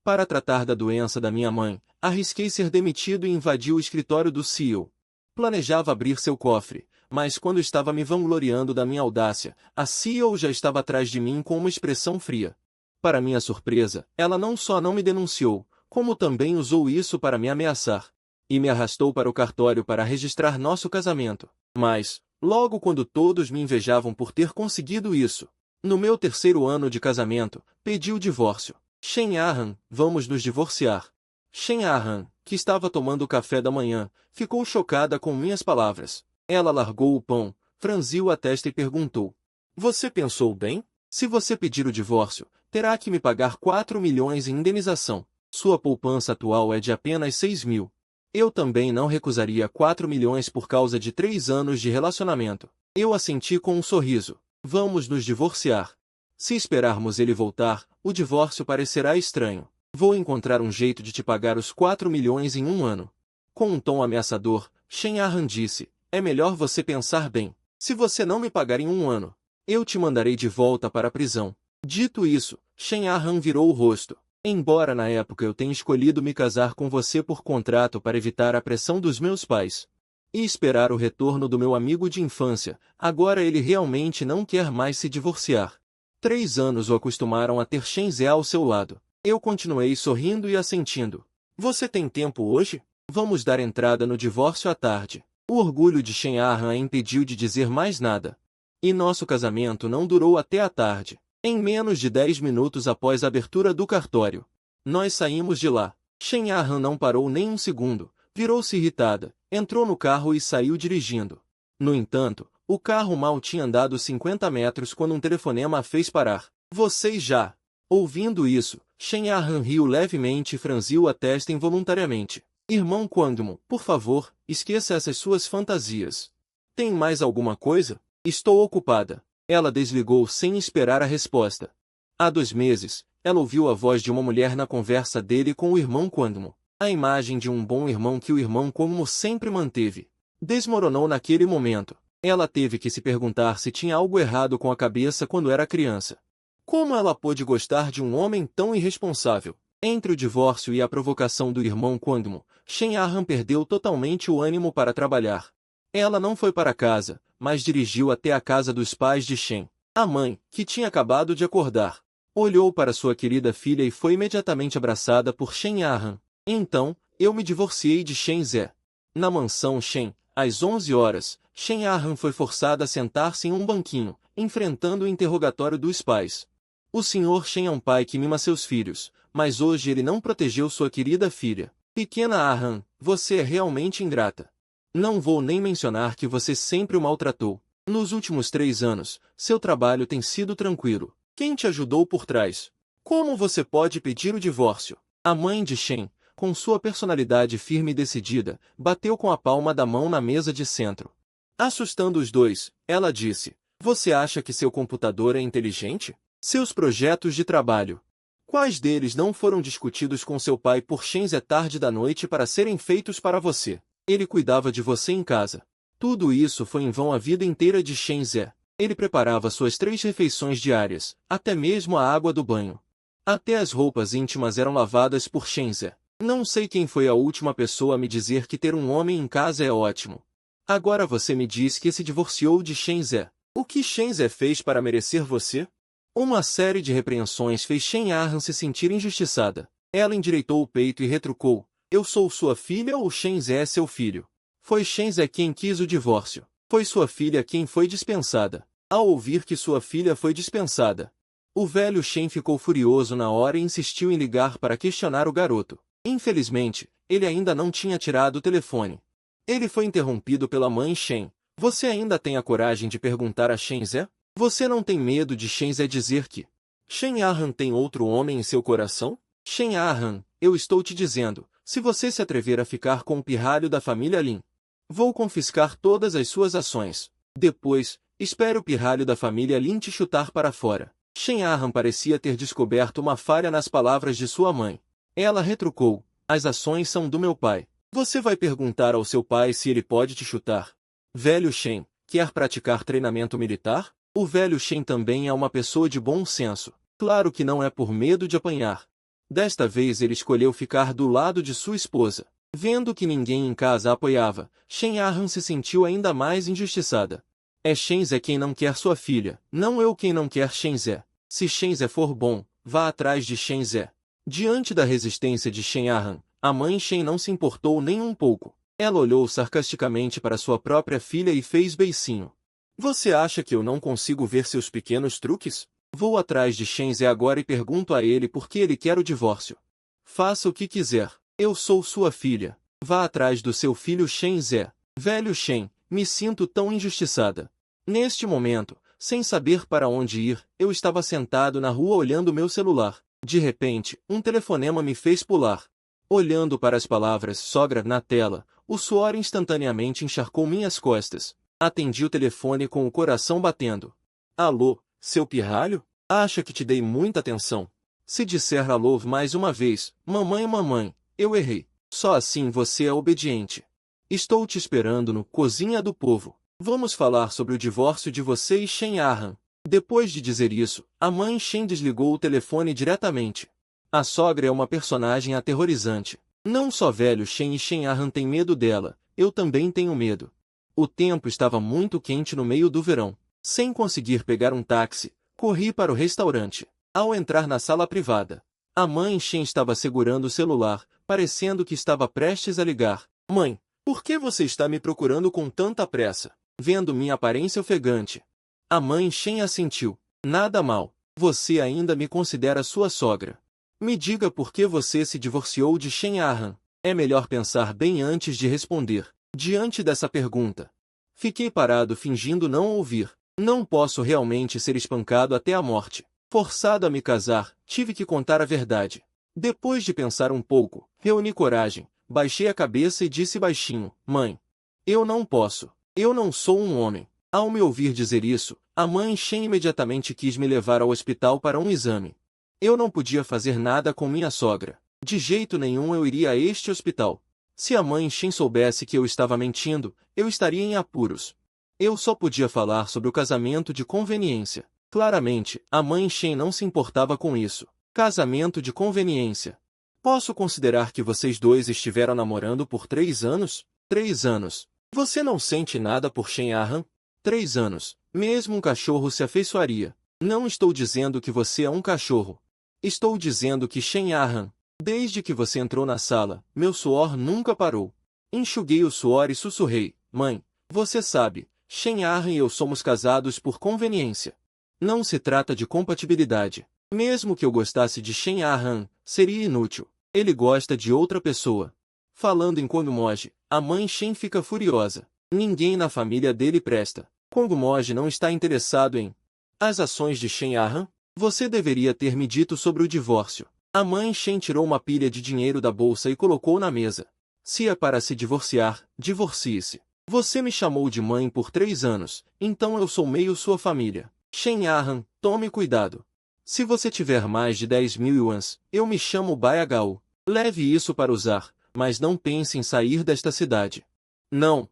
Para tratar da doença da minha mãe, arrisquei ser demitido e invadi o escritório do CEO. Planejava abrir seu cofre, mas quando estava me vangloriando da minha audácia, a CEO já estava atrás de mim com uma expressão fria. Para minha surpresa, ela não só não me denunciou, como também usou isso para me ameaçar. E me arrastou para o cartório para registrar nosso casamento. Mas, logo quando todos me invejavam por ter conseguido isso, no meu terceiro ano de casamento, pedi o divórcio. Shen Ahan, vamos nos divorciar. Shen Ahan, que estava tomando o café da manhã, ficou chocada com minhas palavras. Ela largou o pão, franziu a testa e perguntou: Você pensou bem? Se você pedir o divórcio, terá que me pagar 4 milhões em indenização. Sua poupança atual é de apenas 6 mil. Eu também não recusaria 4 milhões por causa de 3 anos de relacionamento. Eu assenti com um sorriso. Vamos nos divorciar. Se esperarmos ele voltar, o divórcio parecerá estranho. Vou encontrar um jeito de te pagar os 4 milhões em um ano. Com um tom ameaçador, Shen Ahan disse: É melhor você pensar bem. Se você não me pagar em um ano, eu te mandarei de volta para a prisão. Dito isso, Shen Ahan virou o rosto. Embora na época eu tenha escolhido me casar com você por contrato para evitar a pressão dos meus pais e esperar o retorno do meu amigo de infância, agora ele realmente não quer mais se divorciar. 3 anos o acostumaram a ter Shenzhe ao seu lado. Eu continuei sorrindo e assentindo. Você tem tempo hoje? Vamos dar entrada no divórcio à tarde. O orgulho de Shen Ahan a impediu de dizer mais nada. E nosso casamento não durou até a tarde. Em menos de 10 minutos após a abertura do cartório, nós saímos de lá. Shen Ahan não parou nem um segundo, virou-se irritada, entrou no carro e saiu dirigindo. No entanto, o carro mal tinha andado 50 metros quando um telefonema a fez parar. Vocês já... Ouvindo isso, Shen Ahan riu levemente e franziu a testa involuntariamente. Irmão Kwangmo, por favor, esqueça essas suas fantasias. Tem mais alguma coisa? Estou ocupada. Ela desligou sem esperar a resposta. Há 2 meses, ela ouviu a voz de uma mulher na conversa dele com o irmão Kwangmo. A imagem de um bom irmão que o irmão Kwangmo sempre manteve desmoronou naquele momento. Ela teve que se perguntar se tinha algo errado com a cabeça quando era criança. Como ela pôde gostar de um homem tão irresponsável? Entre o divórcio e a provocação do irmão Kwangmo, Shen Ahan perdeu totalmente o ânimo para trabalhar. Ela não foi para casa, mas dirigiu até a casa dos pais de Shen. A mãe, que tinha acabado de acordar, olhou para sua querida filha e foi imediatamente abraçada por Shen Ahan. Então, eu me divorciei de Shenzhe. Na mansão Shen, às 11 horas, Shen Ahan foi forçada a sentar-se em um banquinho, enfrentando o interrogatório dos pais. O Sr. Shen é um pai que mima seus filhos, mas hoje ele não protegeu sua querida filha. Pequena Ahan, você é realmente ingrata. Não vou nem mencionar que você sempre o maltratou. Nos últimos 3 anos, seu trabalho tem sido tranquilo. Quem te ajudou por trás? Como você pode pedir o divórcio? A mãe de Shen, com sua personalidade firme e decidida, bateu com a palma da mão na mesa de centro. Assustando os dois, ela disse: Você acha que seu computador é inteligente? Seus projetos de trabalho. Quais deles não foram discutidos com seu pai por Shenzhe tarde da noite para serem feitos para você? Ele cuidava de você em casa. Tudo isso foi em vão a vida inteira de Shenzhe. Ele preparava suas 3 refeições diárias, até mesmo a água do banho. Até as roupas íntimas eram lavadas por Shenzhe. Não sei quem foi a última pessoa a me dizer que ter um homem em casa é ótimo. Agora você me diz que se divorciou de Shenzhe. O que Shenzhe fez para merecer você? Uma série de repreensões fez Shen Ahan se sentir injustiçada. Ela endireitou o peito e retrucou: Eu sou sua filha ou Shenzhe é seu filho? Foi Shenzhe quem quis o divórcio. Foi sua filha quem foi dispensada. Ao ouvir que sua filha foi dispensada, o velho Shen ficou furioso na hora e insistiu em ligar para questionar o garoto. Infelizmente, ele ainda não tinha tirado o telefone. Ele foi interrompido pela mãe Shen. Você ainda tem a coragem de perguntar a Shenzhe? Você não tem medo de Shenzhe dizer que Shen Ahan tem outro homem em seu coração? Shen Ahan, eu estou te dizendo, se você se atrever a ficar com o pirralho da família Lin, vou confiscar todas as suas ações. Depois, espere o pirralho da família Lin te chutar para fora. Shen Ahan parecia ter descoberto uma falha nas palavras de sua mãe. Ela retrucou: As ações são do meu pai. Você vai perguntar ao seu pai se ele pode te chutar? Velho Shen, quer praticar treinamento militar? O velho Shen também é uma pessoa de bom senso. Claro que não é por medo de apanhar. Desta vez ele escolheu ficar do lado de sua esposa. Vendo que ninguém em casa a apoiava, Shen Arhan se sentiu ainda mais injustiçada. É Shenzé quem não quer sua filha, não eu quem não quer Shenzé. Se Shenzé for bom, vá atrás de Shenzé. Diante da resistência de Shen Arhan, a mãe Shen não se importou nem um pouco. Ela olhou sarcasticamente para sua própria filha e fez beicinho. Você acha que eu não consigo ver seus pequenos truques? Vou atrás de Shenzé agora e pergunto a ele por que ele quer o divórcio. Faça o que quiser. Eu sou sua filha. Vá atrás do seu filho Shenzé. Velho Shen, me sinto tão injustiçada. Neste momento, sem saber para onde ir, eu estava sentado na rua olhando meu celular. De repente, um telefonema me fez pular. Olhando para as palavras sogra na tela, o suor instantaneamente encharcou minhas costas. Atendi o telefone com o coração batendo. Alô, seu pirralho? Acha que te dei muita atenção? Se disser alô mais uma vez, mamãe, eu errei. Só assim você é obediente. Estou te esperando no Cozinha do Povo. Vamos falar sobre o divórcio de você e Shen Arhan. Depois de dizer isso, a mãe Shen desligou o telefone diretamente. A sogra é uma personagem aterrorizante. Não só velho Shen e Shen Arhan têm medo dela, eu também tenho medo. O tempo estava muito quente no meio do verão. Sem conseguir pegar um táxi, corri para o restaurante. Ao entrar na sala privada, a mãe Shen estava segurando o celular, parecendo que estava prestes a ligar. Mãe, por que você está me procurando com tanta pressa? Vendo minha aparência ofegante. A mãe Shen assentiu. Nada mal. Você ainda me considera sua sogra. Me diga por que você se divorciou de Shen Arhan. É melhor pensar bem antes de responder. Diante dessa pergunta, fiquei parado fingindo não ouvir. Não posso realmente ser espancado até a morte. Forçado a me casar, tive que contar a verdade. Depois de pensar um pouco, reuni coragem, baixei a cabeça e disse baixinho, mãe, eu não posso. Eu não sou um homem. Ao me ouvir dizer isso, a mãe Shen imediatamente quis me levar ao hospital para um exame. Eu não podia fazer nada com minha sogra. De jeito nenhum eu iria a este hospital. Se a mãe Shen soubesse que eu estava mentindo, eu estaria em apuros. Eu só podia falar sobre o casamento de conveniência. Claramente, a mãe Shen não se importava com isso. Casamento de conveniência. Posso considerar que vocês dois estiveram namorando por 3 anos? 3 anos. Você não sente nada por Shen Arhan? 3 anos. Mesmo um cachorro se afeiçoaria. Não estou dizendo que você é um cachorro. Estou dizendo que Shen Arhan, desde que você entrou na sala, meu suor nunca parou. Enxuguei o suor e sussurrei, mãe, você sabe, Shen Arhan e eu somos casados por conveniência. Não se trata de compatibilidade. Mesmo que eu gostasse de Shen Arhan, seria inútil. Ele gosta de outra pessoa. Falando em Kongmoji, a mãe Shen fica furiosa. Ninguém na família dele presta. Kongmoji não está interessado em as ações de Shen Arhan. Você deveria ter me dito sobre o divórcio. A mãe Shen tirou uma pilha de dinheiro da bolsa e colocou na mesa. Se é para se divorciar, divorcie-se. Você me chamou de mãe por 3 anos, então eu sou meio sua família. Shen Arhan, tome cuidado. Se você tiver mais de 10.000 yuans, eu me chamo Baia-Gao. Leve isso para usar, mas não pense em sair desta cidade. Não,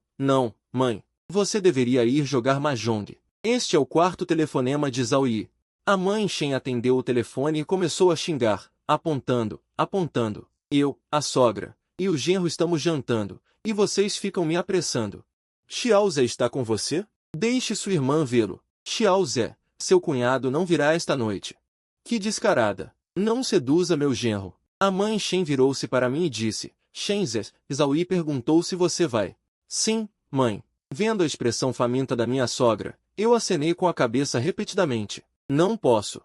mãe. Você deveria ir jogar mahjong. Este é o 4º telefonema de Zhao Yi. A mãe Shen atendeu o telefone e começou a xingar, apontando. Eu, a sogra, e o genro estamos jantando, e vocês ficam me apressando. Xiao Zé está com você? Deixe sua irmã vê-lo. Xiao Zé, seu cunhado não virá esta noite. Que descarada. Não seduza meu genro. A mãe Shen virou-se para mim e disse, Shenzé, Zhao Yi perguntou se você vai. Sim, mãe. Vendo a expressão faminta da minha sogra, eu acenei com a cabeça repetidamente. Não posso.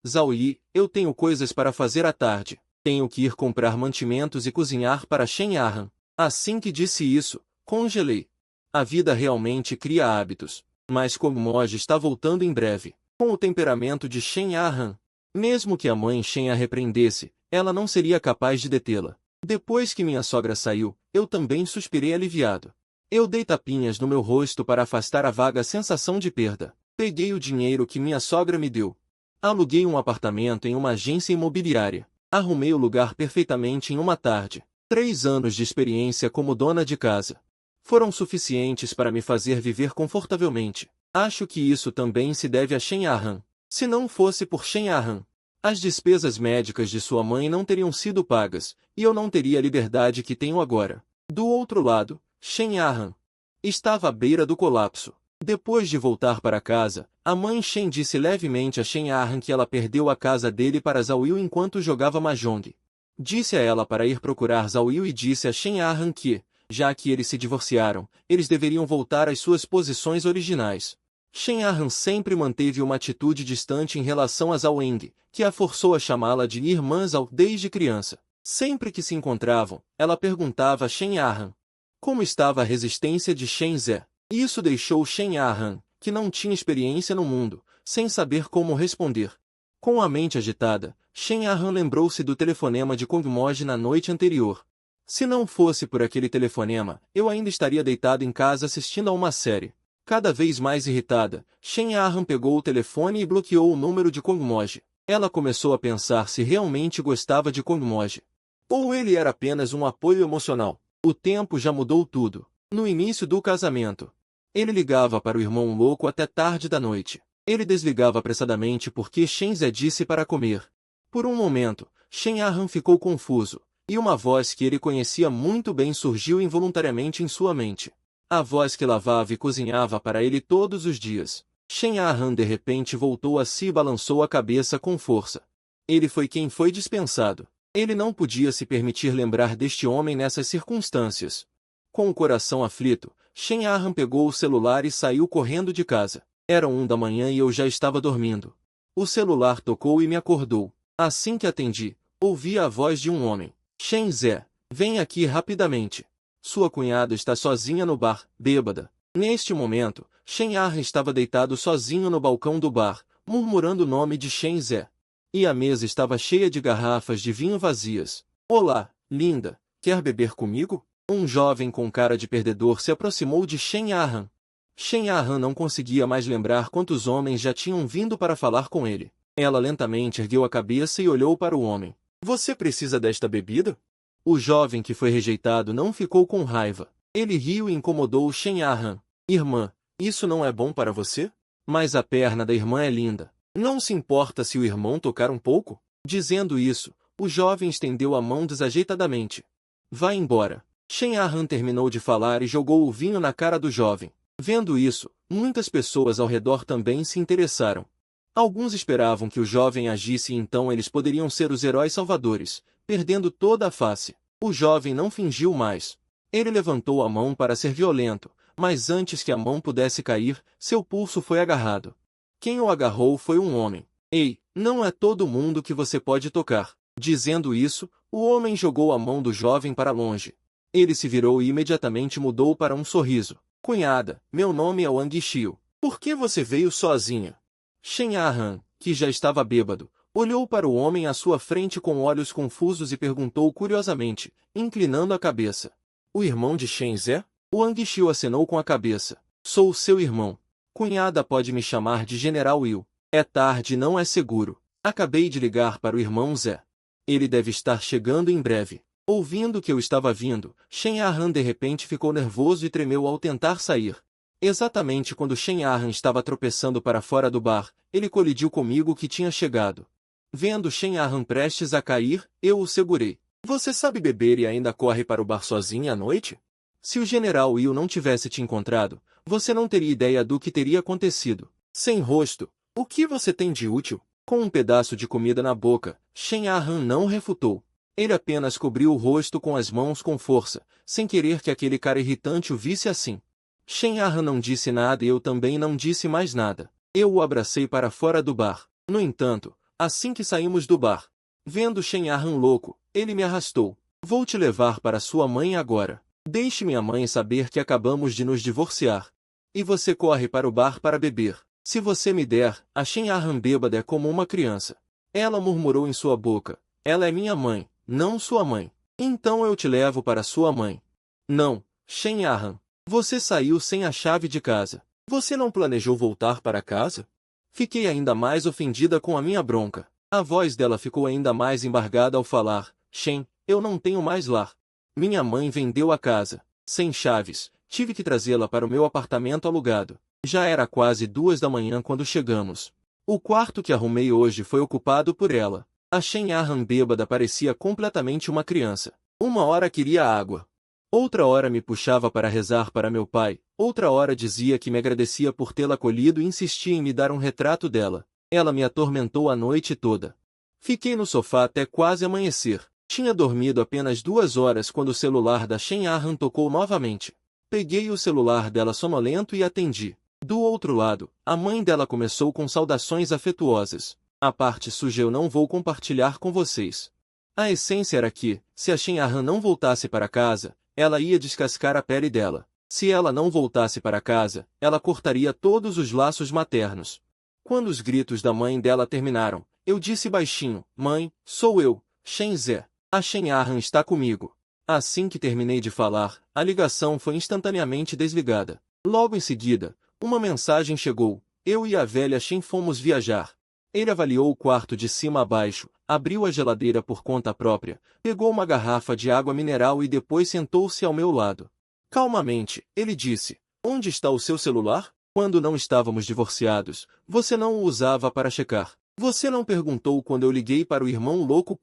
Zhao Yi, eu tenho coisas para fazer à tarde. Tenho que ir comprar mantimentos e cozinhar para Shen Arhan. Assim que disse isso, congelei. A vida realmente cria hábitos. Mas Kongmoji está voltando em breve, com o temperamento de Shen Arhan. Mesmo que a mãe Shen a repreendesse, ela não seria capaz de detê-la. Depois que minha sogra saiu, eu também suspirei aliviado. Eu dei tapinhas no meu rosto para afastar a vaga sensação de perda. Peguei o dinheiro que minha sogra me deu. Aluguei um apartamento em uma agência imobiliária. Arrumei o lugar perfeitamente em uma tarde. 3 anos de experiência como dona de casa foram suficientes para me fazer viver confortavelmente. Acho que isso também se deve a Shen Arhan. Se não fosse por Shen Arhan, As despesas médicas de sua mãe não teriam sido pagas, e eu não teria a liberdade que tenho agora. Do outro lado, Shen Yahan estava à beira do colapso. Depois de voltar para casa, a mãe Shen disse levemente a Shen Yahan que ela perdeu a casa dele para Zhao Yu enquanto jogava mahjong. Disse a ela para ir procurar Zhao Yu e disse a Shen Yahan que, já que eles se divorciaram, eles deveriam voltar às suas posições originais. Shen Yahan sempre manteve uma atitude distante em relação a Zhao Eng, que a forçou a chamá-la de irmã Zhao desde criança. Sempre que se encontravam, ela perguntava a Shen Yahan como estava a resistência de Shen Ze. Isso deixou Shen Yahan, que não tinha experiência no mundo, sem saber como responder. Com a mente agitada, Shen Yahan lembrou-se do telefonema de Kong Moji na noite anterior. Se não fosse por aquele telefonema, eu ainda estaria deitado em casa assistindo a uma série. Cada vez mais irritada, Shen Yahan pegou o telefone e bloqueou o número de Kong Moji. Ela começou a pensar se realmente gostava de Kong Moji. Ou ele era apenas um apoio emocional. O tempo já mudou tudo. No início do casamento, ele ligava para o irmão louco até tarde da noite. Ele desligava apressadamente porque Shen Ze disse para comer. Por um momento, Shen Yahan ficou confuso, e uma voz que ele conhecia muito bem surgiu involuntariamente em sua mente. A voz que lavava e cozinhava para ele todos os dias. Shen Yahan de repente voltou a si e balançou a cabeça com força. Ele foi quem foi dispensado. Ele não podia se permitir lembrar deste homem nessas circunstâncias. Com o coração aflito, Shen Yahan pegou o celular e saiu correndo de casa. Era 1 da manhã e eu já estava dormindo. O celular tocou e me acordou. Assim que atendi, ouvi a voz de um homem. Shen Ze, vem aqui rapidamente. Sua cunhada está sozinha no bar, bêbada. Neste momento, Shen Yahan estava deitado sozinho no balcão do bar, murmurando o nome de Shen Ze. E a mesa estava cheia de garrafas de vinho vazias. Olá, linda, quer beber comigo? Um jovem com cara de perdedor se aproximou de Shen Yahan. Shen Yahan não conseguia mais lembrar quantos homens já tinham vindo para falar com ele. Ela lentamente ergueu a cabeça e olhou para o homem. Você precisa desta bebida? O jovem que foi rejeitado não ficou com raiva. Ele riu e incomodou Shen Yahan. Irmã, isso não é bom para você? Mas a perna da irmã é linda. Não se importa se o irmão tocar um pouco? Dizendo isso, o jovem estendeu a mão desajeitadamente. Vá embora. Shen Yahan terminou de falar e jogou o vinho na cara do jovem. Vendo isso, muitas pessoas ao redor também se interessaram. Alguns esperavam que o jovem agisse e então eles poderiam ser os heróis salvadores, perdendo toda a face. O jovem não fingiu mais. Ele levantou a mão para ser violento, mas antes que a mão pudesse cair, seu pulso foi agarrado. Quem o agarrou foi um homem. Ei, não é todo mundo que você pode tocar. Dizendo isso, o homem jogou a mão do jovem para longe. Ele se virou e imediatamente mudou para um sorriso. Cunhada, meu nome é Wang Xiu. Por que você veio sozinha? Shen Yahan, que já estava bêbado, olhou para o homem à sua frente com olhos confusos e perguntou curiosamente, inclinando a cabeça. O irmão de Shen Ze? Wang Xiu acenou com a cabeça. Sou seu irmão. Cunhada pode me chamar de General Yu. É tarde e não é seguro. Acabei de ligar para o irmão Ze. Ele deve estar chegando em breve. Ouvindo que eu estava vindo, Shen Yahan de repente ficou nervoso e tremeu ao tentar sair. Exatamente quando Shen Yahan estava tropeçando para fora do bar, ele colidiu comigo que tinha chegado. Vendo Shen Yahan prestes a cair, eu o segurei. Você sabe beber e ainda corre para o bar sozinha à noite? Se o General Yu não tivesse te encontrado, você não teria ideia do que teria acontecido. Sem rosto, o que você tem de útil? Com um pedaço de comida na boca, Shen Yahan não refutou. Ele apenas cobriu o rosto com as mãos com força, sem querer que aquele cara irritante o visse assim. Shen Yahan não disse nada e eu também não disse mais nada. Eu o abracei para fora do bar. No entanto, assim que saímos do bar, vendo Shen Yahan louco, ele me arrastou. Vou te levar para sua mãe agora. Deixe minha mãe saber que acabamos de nos divorciar. E você corre para o bar para beber. Se você me der, a Shen Yahan bêbada é como uma criança. Ela murmurou em sua boca. Ela é minha mãe, não sua mãe. Então eu te levo para sua mãe. Não, Shen Yahan. Você saiu sem a chave de casa. Você não planejou voltar para casa? Fiquei ainda mais ofendida com a minha bronca. A voz dela ficou ainda mais embargada ao falar. Shen, eu não tenho mais lar. Minha mãe vendeu a casa. Sem chaves, tive que trazê-la para o meu apartamento alugado. Já era quase 2 da manhã quando chegamos. O quarto que arrumei hoje foi ocupado por ela. A Shen Arhan bêbada parecia completamente uma criança. Uma hora queria água. Outra hora me puxava para rezar para meu pai. Outra hora dizia que me agradecia por tê-la acolhido e insistia em me dar um retrato dela. Ela me atormentou a noite toda. Fiquei no sofá até quase amanhecer. Tinha dormido apenas 2 horas quando o celular da Shen Arhan tocou novamente. Peguei o celular dela sonolento e atendi. Do outro lado, a mãe dela começou com saudações afetuosas. A parte suja eu não vou compartilhar com vocês. A essência era que, se a Shen Arhan não voltasse para casa, ela ia descascar a pele dela. Se ela não voltasse para casa, ela cortaria todos os laços maternos. Quando os gritos da mãe dela terminaram, eu disse baixinho: Mãe, sou eu, Shen Zé. A Shen Arhan está comigo. Assim que terminei de falar, a ligação foi instantaneamente desligada. Logo em seguida, uma mensagem chegou. Eu e a velha Shen fomos viajar. Ele avaliou o quarto de cima a baixo, abriu a geladeira por conta própria, pegou uma garrafa de água mineral e depois sentou-se ao meu lado. Calmamente, ele disse: Onde está o seu celular? Quando não estávamos divorciados, você não o usava para checar. Você não perguntou quando eu liguei para o irmão louco.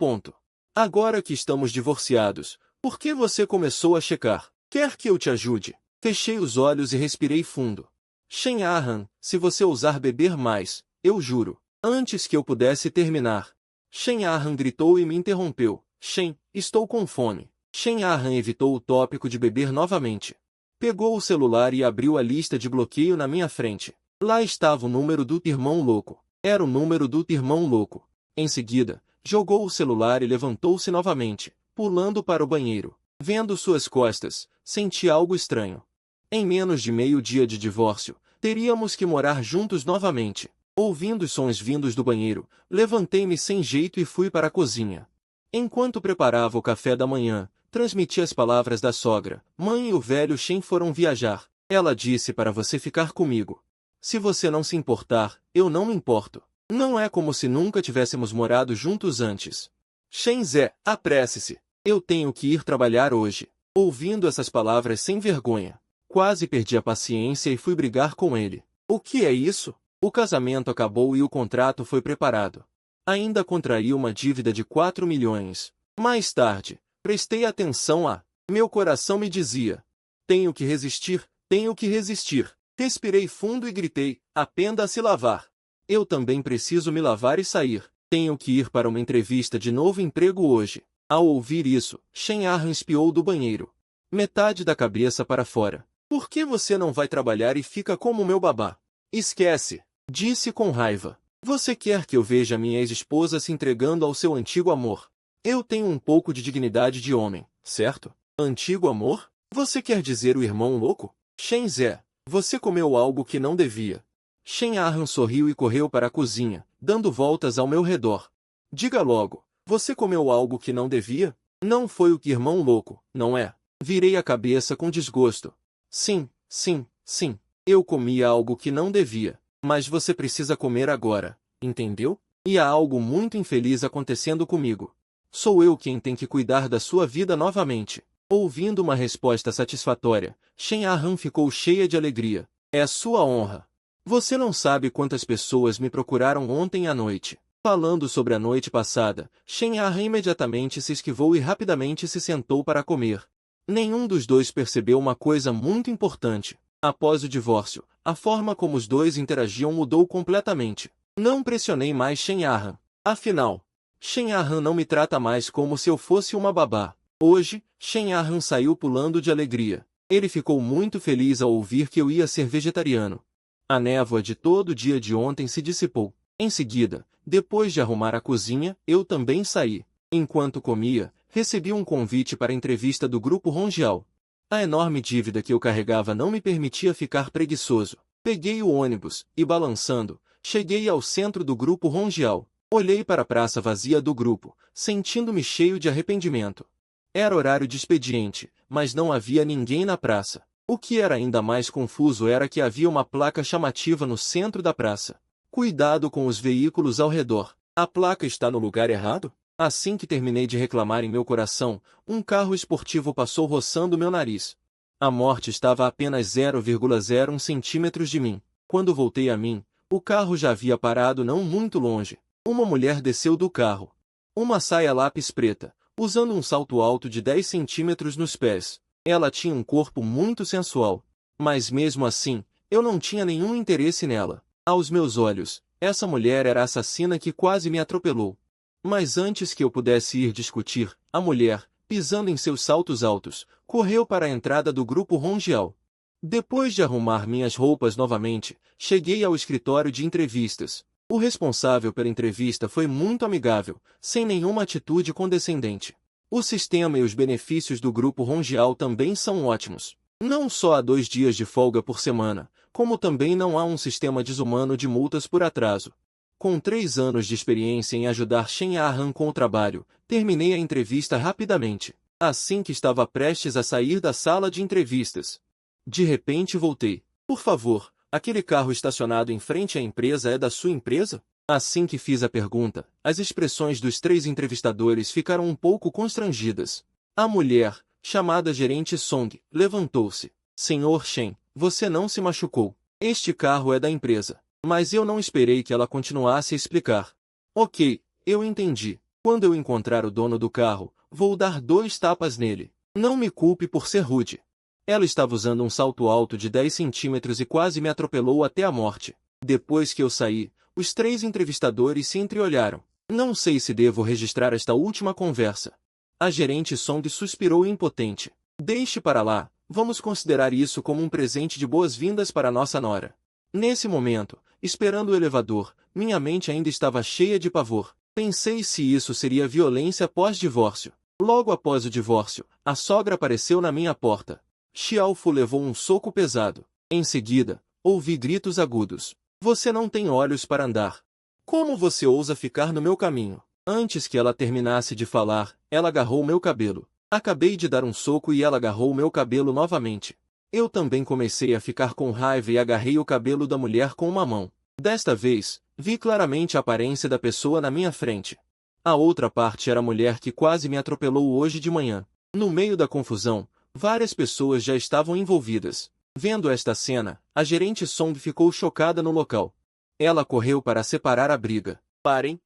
Agora que estamos divorciados, por que você começou a checar? Quer que eu te ajude? Fechei os olhos e respirei fundo. Shen Arhan, se você ousar beber mais, eu juro. Antes que eu pudesse terminar, Shen Arhan gritou e me interrompeu. Shen, estou com fome. Shen Arhan evitou o tópico de beber novamente. Pegou o celular e abriu a lista de bloqueio na minha frente. Lá estava o número do irmão louco. Era o número do irmão louco. Em seguida, jogou o celular e levantou-se novamente, pulando para o banheiro. Vendo suas costas, senti algo estranho. Em menos de meio dia de divórcio, teríamos que morar juntos novamente. Ouvindo os sons vindos do banheiro, levantei-me sem jeito e fui para a cozinha. Enquanto preparava o café da manhã, transmiti as palavras da sogra. Mãe e o velho Shen foram viajar. Ela disse para você ficar comigo. Se você não se importar, eu não me importo. Não é como se nunca tivéssemos morado juntos antes. Shen Zé, apresse-se. Eu tenho que ir trabalhar hoje. Ouvindo essas palavras sem vergonha, quase perdi a paciência e fui brigar com ele. O que é isso? O casamento acabou e o contrato foi preparado. Ainda contraí uma dívida de 4 milhões. Mais tarde, prestei atenção a... Meu coração me dizia: tenho que resistir, tenho que resistir. Respirei fundo e gritei: aprenda a se lavar. Eu também preciso me lavar e sair. Tenho que ir para uma entrevista de novo emprego hoje. Ao ouvir isso, Shen Arhan espiou do banheiro. Metade da cabeça para fora. Por que você não vai trabalhar e fica como meu babá? Esquece, disse com raiva. Você quer que eu veja minha ex-esposa se entregando ao seu antigo amor? Eu tenho um pouco de dignidade de homem, certo? Antigo amor? Você quer dizer o irmão louco? Shen Zé, você comeu algo que não devia. Shen Arhan sorriu e correu para a cozinha, dando voltas ao meu redor. Diga logo, você comeu algo que não devia? Não foi o que irmão louco, não é? Virei a cabeça com desgosto. Sim, sim, sim. Eu comi algo que não devia. Mas você precisa comer agora, entendeu? E há algo muito infeliz acontecendo comigo. Sou eu quem tem que cuidar da sua vida novamente. Ouvindo uma resposta satisfatória, Shen Arhan ficou cheia de alegria. É sua honra. Você não sabe quantas pessoas me procuraram ontem à noite. Falando sobre a noite passada, Shen Arhan imediatamente se esquivou e rapidamente se sentou para comer. Nenhum dos dois percebeu uma coisa muito importante. Após o divórcio, a forma como os dois interagiam mudou completamente. Não pressionei mais Shen Arhan. Afinal, Shen Arhan não me trata mais como se eu fosse uma babá. Hoje, Shen Arhan saiu pulando de alegria. Ele ficou muito feliz ao ouvir que eu ia ser vegetariano. A névoa de todo o dia de ontem se dissipou. Em seguida, depois de arrumar a cozinha, eu também saí. Enquanto comia, recebi um convite para a entrevista do Grupo Rongial. A enorme dívida que eu carregava não me permitia ficar preguiçoso. Peguei o ônibus e, balançando, cheguei ao centro do Grupo Rongial. Olhei para a praça vazia do grupo, sentindo-me cheio de arrependimento. Era horário de expediente, mas não havia ninguém na praça. O que era ainda mais confuso era que havia uma placa chamativa no centro da praça. Cuidado com os veículos ao redor. A placa está no lugar errado? Assim que terminei de reclamar em meu coração, um carro esportivo passou roçando meu nariz. A morte estava a apenas 0,01 centímetros de mim. Quando voltei a mim, O carro já havia parado não muito longe. Uma mulher desceu do carro. Uma saia lápis preta, usando um salto alto de 10 centímetros nos pés. Ela tinha um corpo muito sensual. Mas mesmo assim, eu não tinha nenhum interesse nela. Aos meus olhos, essa mulher era a assassina que quase me atropelou. Mas antes que eu pudesse ir discutir, a mulher, pisando em seus saltos altos, correu para a entrada do grupo Rongial. Depois de arrumar minhas roupas novamente, cheguei ao escritório de entrevistas. O responsável pela entrevista foi muito amigável, sem nenhuma atitude condescendente. O sistema e os benefícios do grupo Rongial também são ótimos. Não só há 2 dias de folga por semana, como também não há um sistema desumano de multas por atraso. Com 3 anos de experiência em ajudar Shen Ahan com o trabalho, terminei a entrevista rapidamente. Assim que estava prestes a sair da sala de entrevistas, de repente voltei. Por favor, aquele carro estacionado em frente à empresa é da sua empresa? Assim que fiz a pergunta, as expressões dos 3 entrevistadores ficaram um pouco constrangidas. A mulher, chamada gerente Song, levantou-se. Senhor Shen, você não se machucou. Este carro é da empresa. Mas eu não esperei que ela continuasse a explicar. Ok, eu entendi. Quando eu encontrar o dono do carro, vou dar 2 tapas nele. Não me culpe por ser rude. Ela estava usando um salto alto de 10 centímetros e quase me atropelou até a morte. Depois que eu saí, os 3 entrevistadores se entreolharam. Não sei se devo registrar esta última conversa. A gerente Song suspirou impotente. Deixe para lá, vamos considerar isso como um presente de boas-vindas para nossa nora. Nesse momento, esperando o elevador, minha mente ainda estava cheia de pavor. Pensei se isso seria violência pós-divórcio. Logo após o divórcio, a sogra apareceu na minha porta. Xiaofu levou um soco pesado. Em seguida, ouvi gritos agudos. Você não tem olhos para andar. Como você ousa ficar no meu caminho? Antes que ela terminasse de falar, ela agarrou meu cabelo. Acabei de dar um soco e ela agarrou meu cabelo novamente. Eu também comecei a ficar com raiva e agarrei o cabelo da mulher com uma mão. Desta vez, vi claramente a aparência da pessoa na minha frente. A outra parte era a mulher que quase me atropelou hoje de manhã. No meio da confusão, várias pessoas já estavam envolvidas. Vendo esta cena, a gerente Song ficou chocada no local. Ela correu para separar a briga. Parem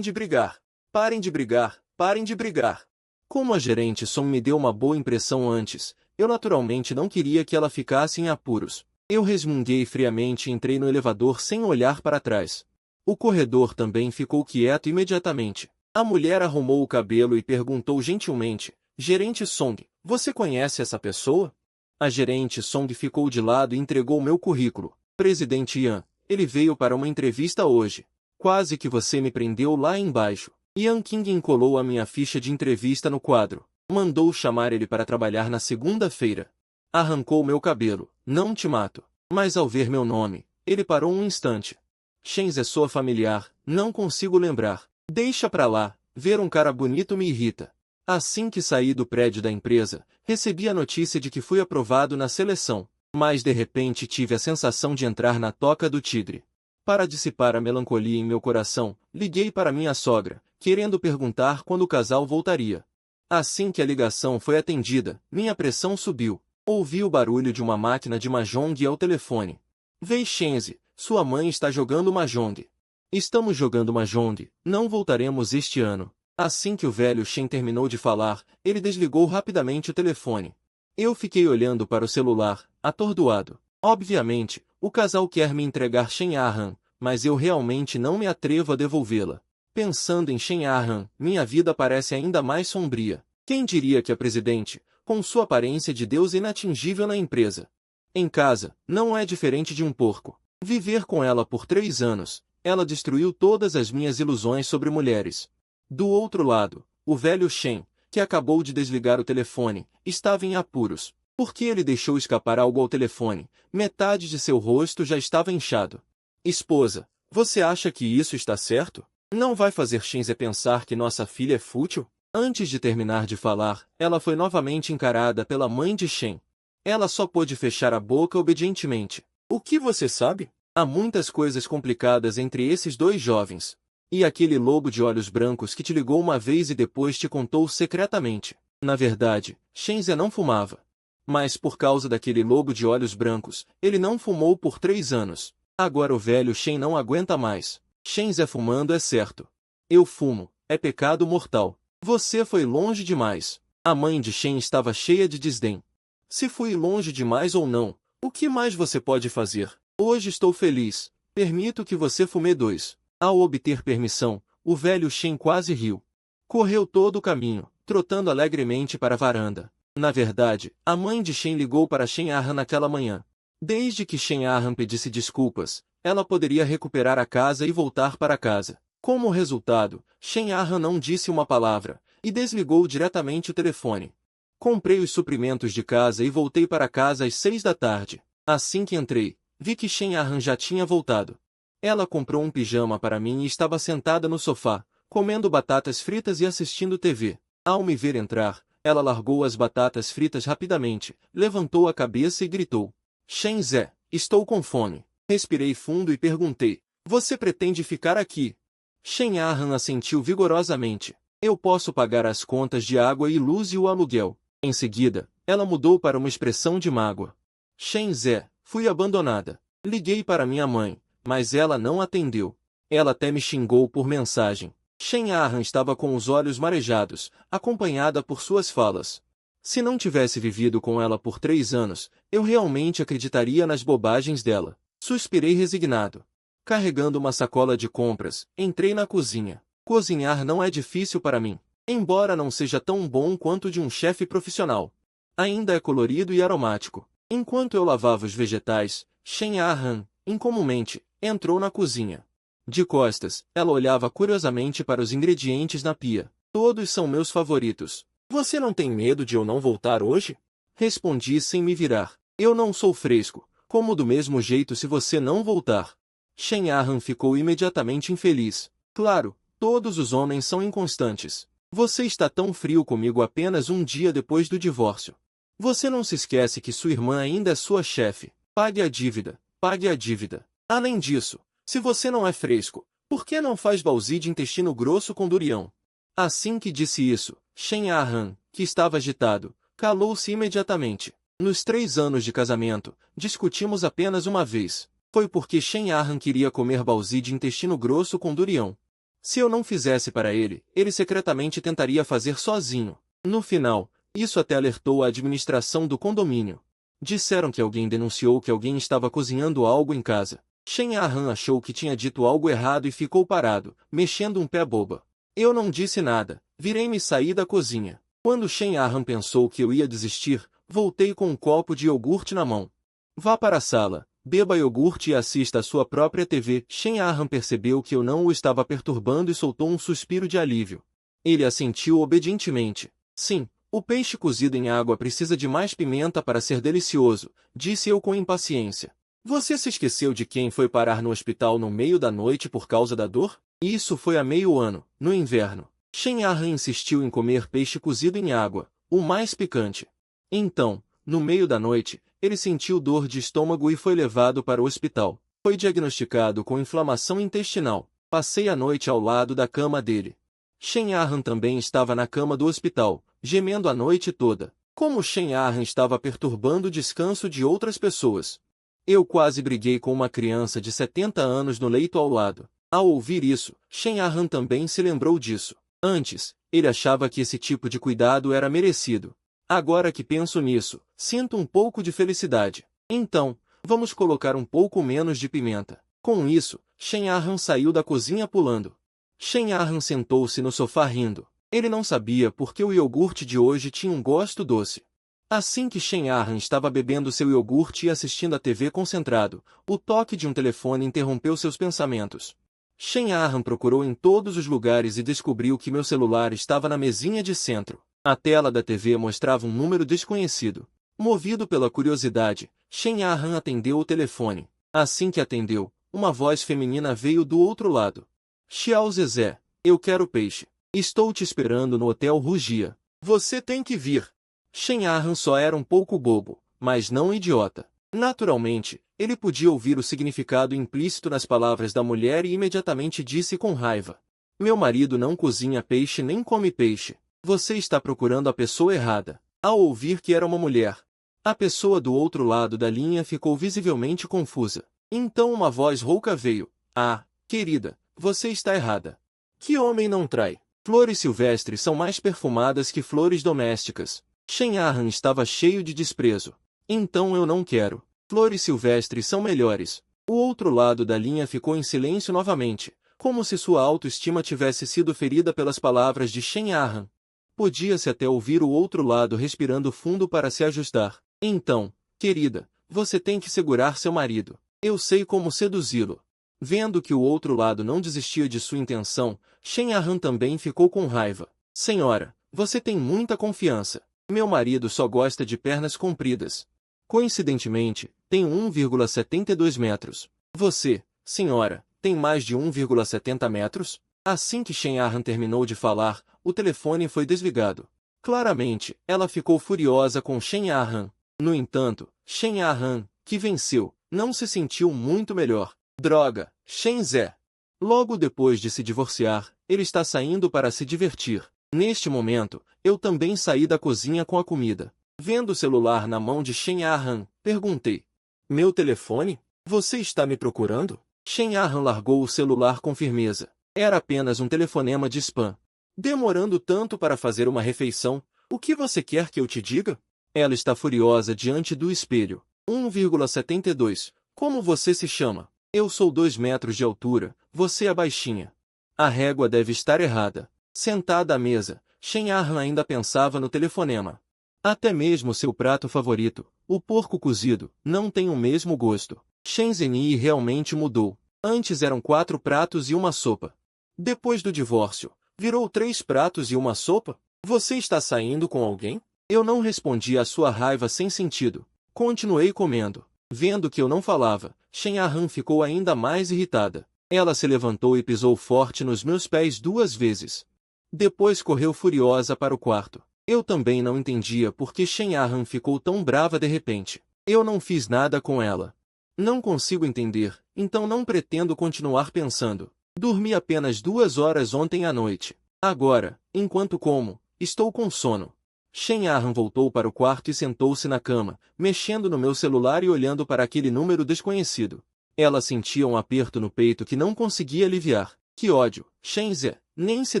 de brigar. Parem de brigar, parem de brigar. Como a gerente Song me deu uma boa impressão antes, eu naturalmente não queria que ela ficasse em apuros. Eu resmunguei friamente e entrei no elevador sem olhar para trás. O corredor também ficou quieto imediatamente. A mulher arrumou o cabelo e perguntou gentilmente, Gerente Song, você conhece essa pessoa? A gerente Song ficou de lado e entregou meu currículo. Presidente Yan, ele veio para uma entrevista hoje. Quase que você me prendeu lá embaixo. Yan King encolou a minha ficha de entrevista no quadro. Mandou chamar ele para trabalhar na segunda-feira. Arrancou meu cabelo. Não te mato. Mas ao ver meu nome, ele parou um instante. Shen's é sua familiar, não consigo lembrar. Deixa pra lá, ver um cara bonito me irrita. Assim que saí do prédio da empresa, recebi a notícia de que fui aprovado na seleção, mas de repente tive a sensação de entrar na toca do tigre. Para dissipar a melancolia em meu coração, liguei para minha sogra, querendo perguntar quando o casal voltaria. Assim que a ligação foi atendida, minha pressão subiu. Ouvi o barulho de uma máquina de mahjong ao telefone. Vei Shenzi, sua mãe está jogando mahjong. Estamos jogando mahjong, não voltaremos este ano. Assim que o velho Shen terminou de falar, ele desligou rapidamente o telefone. Eu fiquei olhando para o celular, atordoado. Obviamente, o casal quer me entregar Shen Ahan, mas eu realmente não me atrevo a devolvê-la. Pensando em Shen Ahan, minha vida parece ainda mais sombria. Quem diria que a presidente, com sua aparência de Deus inatingível na empresa, em casa, não é diferente de um porco. Viver com ela por 3 anos, ela destruiu todas as minhas ilusões sobre mulheres. Do outro lado, o velho Shen, que acabou de desligar o telefone, estava em apuros. Porque ele deixou escapar algo ao telefone, metade de seu rosto já estava inchado. Esposa, você acha que isso está certo? Não vai fazer Shenze pensar que nossa filha é fútil? Antes de terminar de falar, ela foi novamente encarada pela mãe de Shen. Ela só pôde fechar a boca obedientemente. O que você sabe? Há muitas coisas complicadas entre esses 2 jovens. E aquele lobo de olhos brancos que te ligou uma vez e depois te contou secretamente. Na verdade, Shenze não fumava. Mas por causa daquele lobo de olhos brancos, ele não fumou por 3 anos. Agora o velho Shen não aguenta mais. Shen Zé fumando é certo. Eu fumo, é pecado mortal. Você foi longe demais. A mãe de Shen estava cheia de desdém. Se fui longe demais ou não, o que mais você pode fazer? Hoje estou feliz. Permito que você fume 2. Ao obter permissão, o velho Shen quase riu. Correu todo o caminho, trotando alegremente para a varanda. Na verdade, a mãe de Shen ligou para Shen Arhan naquela manhã. Desde que Shen Arhan pedisse desculpas, ela poderia recuperar a casa e voltar para casa. Como resultado, Shen Arhan não disse uma palavra, e desligou diretamente o telefone. Comprei os suprimentos de casa e voltei para casa às 6 da tarde. Assim que entrei, vi que Shen Arhan já tinha voltado. Ela comprou um pijama para mim e estava sentada no sofá, comendo batatas fritas e assistindo TV. Ao me ver entrar, ela largou as batatas fritas rapidamente, levantou a cabeça e gritou: Shen Zé, estou com fome. Respirei fundo e perguntei: você pretende ficar aqui? Shen Arhan assentiu vigorosamente. Eu posso pagar as contas de água e luz e o aluguel. Em seguida, ela mudou para uma expressão de mágoa. Shen Zé, fui abandonada. Liguei para minha mãe, mas ela não atendeu. Ela até me xingou por mensagem. Shen Arhan estava com os olhos marejados, acompanhada por suas falas. Se não tivesse vivido com ela por 3 anos, eu realmente acreditaria nas bobagens dela. Suspirei resignado. Carregando uma sacola de compras, entrei na cozinha. Cozinhar não é difícil para mim, embora não seja tão bom quanto de um chefe profissional. Ainda é colorido e aromático. Enquanto eu lavava os vegetais, Shen Arhan, incomumente, entrou na cozinha. De costas, ela olhava curiosamente para os ingredientes na pia. Todos são meus favoritos. Você não tem medo de eu não voltar hoje? Respondi sem me virar. Eu não sou fresco, como do mesmo jeito se você não voltar. Shen Arhan ficou imediatamente infeliz. Claro, todos os homens são inconstantes. Você está tão frio comigo apenas um dia depois do divórcio. Você não se esquece que sua irmã ainda é sua chefe. Pague a dívida, pague a dívida. Além disso, se você não é fresco, por que não faz balzi de intestino grosso com durião? Assim que disse isso, Shen Arhan, que estava agitado, calou-se imediatamente. Nos 3 anos de casamento, discutimos apenas uma vez. Foi porque Shen Arhan queria comer balzi de intestino grosso com durião. Se eu não fizesse para ele, ele secretamente tentaria fazer sozinho. No final, isso até alertou a administração do condomínio. Disseram que alguém denunciou que alguém estava cozinhando algo em casa. Shen Arhan achou que tinha dito algo errado e ficou parado, mexendo um pé boba. Eu não disse nada, virei-me e saí da cozinha. Quando Shen Arhan pensou que eu ia desistir, voltei com um copo de iogurte na mão. Vá para a sala, beba iogurte e assista à sua própria TV. Shen Arhan percebeu que eu não o estava perturbando e soltou um suspiro de alívio. Ele assentiu obedientemente. Sim, o peixe cozido em água precisa de mais pimenta para ser delicioso, disse eu com impaciência. Você se esqueceu de quem foi parar no hospital no meio da noite por causa da dor? Isso foi há meio ano, no inverno. Shen Arhan insistiu em comer peixe cozido em água, o mais picante. Então, no meio da noite, ele sentiu dor de estômago e foi levado para o hospital. Foi diagnosticado com inflamação intestinal. Passei a noite ao lado da cama dele. Shen Arhan também estava na cama do hospital, gemendo a noite toda. Como Shen Arhan estava perturbando o descanso de outras pessoas. Eu quase briguei com uma criança de 70 anos no leito ao lado. Ao ouvir isso, Shen Arhan também se lembrou disso. Antes, ele achava que esse tipo de cuidado era merecido. Agora que penso nisso, sinto um pouco de felicidade. Então, vamos colocar um pouco menos de pimenta. Com isso, Shen Arhan saiu da cozinha pulando. Shen Arhan sentou-se no sofá rindo. Ele não sabia por que o iogurte de hoje tinha um gosto doce. Assim que Shen Arhan estava bebendo seu iogurte e assistindo a TV concentrado, o toque de um telefone interrompeu seus pensamentos. Shen Arhan procurou em todos os lugares e descobriu que meu celular estava na mesinha de centro. A tela da TV mostrava um número desconhecido. Movido pela curiosidade, Shen Arhan atendeu o telefone. Assim que atendeu, uma voz feminina veio do outro lado. Xiao Zezé, eu quero peixe. Estou te esperando no Hotel Rugia. Você tem que vir. Shen Arhan só era um pouco bobo, mas não idiota. Naturalmente, ele podia ouvir o significado implícito nas palavras da mulher e imediatamente disse com raiva. Meu marido não cozinha peixe nem come peixe. Você está procurando a pessoa errada. Ao ouvir que era uma mulher, a pessoa do outro lado da linha ficou visivelmente confusa. Então uma voz rouca veio. Ah, querida, você está errada. Que homem não trai? Flores silvestres são mais perfumadas que flores domésticas. Shen Arhan estava cheio de desprezo. Então eu não quero. Flores silvestres são melhores. O outro lado da linha ficou em silêncio novamente, como se sua autoestima tivesse sido ferida pelas palavras de Shen Arhan. Podia-se até ouvir o outro lado respirando fundo para se ajustar. Então, querida, você tem que segurar seu marido. Eu sei como seduzi-lo. Vendo que o outro lado não desistia de sua intenção, Shen Arhan também ficou com raiva. Senhora, você tem muita confiança. Meu marido só gosta de pernas compridas. Coincidentemente, tenho 1,72 metros. Você, senhora, tem mais de 1,70 metros? Assim que Shen Arhan terminou de falar, o telefone foi desligado. Claramente, ela ficou furiosa com Shen Arhan. No entanto, Shen Arhan, que venceu, não se sentiu muito melhor. Droga, Shen Zé. Logo depois de se divorciar, ele está saindo para se divertir. Neste momento, eu também saí da cozinha com a comida. Vendo o celular na mão de Shen Arhan, perguntei. Meu telefone? Você está me procurando? Shen Arhan largou o celular com firmeza. Era apenas um telefonema de spam. Demorando tanto para fazer uma refeição, o que você quer que eu te diga? Ela está furiosa diante do espelho. 1,72. Como você se chama? Eu sou 2 metros de altura, você é baixinha. A régua deve estar errada. Sentada à mesa, Shen Arhan ainda pensava no telefonema. Até mesmo seu prato favorito, o porco cozido, não tem o mesmo gosto. Shen Zhenyi realmente mudou. Antes eram 4 pratos e uma sopa. Depois do divórcio, virou 3 pratos e uma sopa? Você está saindo com alguém? Eu não respondi à sua raiva sem sentido. Continuei comendo. Vendo que eu não falava, Shen Arhan ficou ainda mais irritada. Ela se levantou e pisou forte nos meus pés 2 vezes. Depois correu furiosa para o quarto. Eu também não entendia por que Shen Arhan ficou tão brava de repente. Eu não fiz nada com ela. Não consigo entender, então não pretendo continuar pensando. Dormi apenas 2 horas ontem à noite. Agora, enquanto como, estou com sono. Shen Arhan voltou para o quarto e sentou-se na cama, mexendo no meu celular e olhando para aquele número desconhecido. Ela sentia um aperto no peito que não conseguia aliviar. Que ódio! Shen Zé, nem se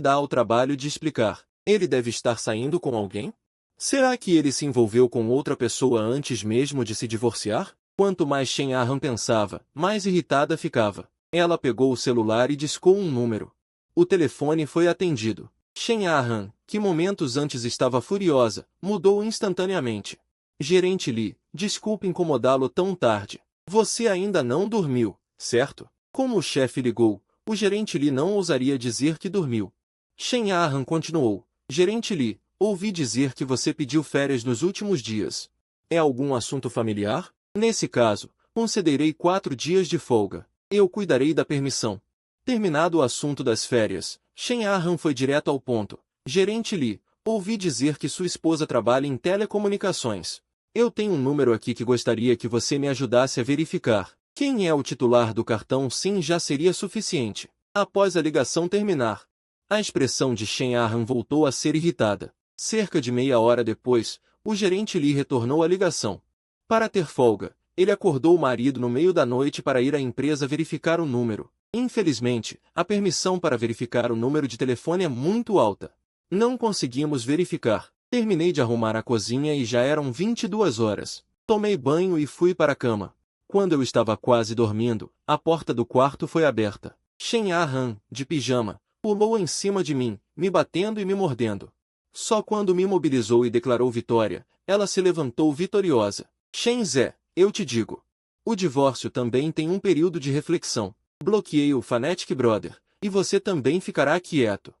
dá ao trabalho de explicar. Ele deve estar saindo com alguém? Será que ele se envolveu com outra pessoa antes mesmo de se divorciar? Quanto mais Shen Arhan pensava, mais irritada ficava. Ela pegou o celular e discou um número. O telefone foi atendido. Shen Arhan, que momentos antes estava furiosa, mudou instantaneamente. Gerente Li, desculpe incomodá-lo tão tarde. Você ainda não dormiu, certo? Como o chefe ligou, o gerente Li não ousaria dizer que dormiu. Shen Arhan continuou. Gerente Li, ouvi dizer que você pediu férias nos últimos dias. É algum assunto familiar? Nesse caso, concederei 4 dias de folga. Eu cuidarei da permissão. Terminado o assunto das férias, Shen Arhan foi direto ao ponto. Gerente Li, ouvi dizer que sua esposa trabalha em telecomunicações. Eu tenho um número aqui que gostaria que você me ajudasse a verificar. Quem é o titular do cartão SIM já seria suficiente. Após a ligação terminar, a expressão de Shen Arhan voltou a ser irritada. Cerca de meia hora depois, o gerente Li retornou à ligação. Para ter folga, ele acordou o marido no meio da noite para ir à empresa verificar o número. Infelizmente, a permissão para verificar o número de telefone é muito alta. Não conseguimos verificar. Terminei de arrumar a cozinha e já eram 22 horas. Tomei banho e fui para a cama. Quando eu estava quase dormindo, a porta do quarto foi aberta. Shen Arhan, de pijama, pulou em cima de mim, me batendo e me mordendo. Só quando me imobilizou e declarou vitória, ela se levantou vitoriosa. Shen Zé, eu te digo. O divórcio também tem um período de reflexão. Bloqueei o Fanatic Brother, e você também ficará quieto.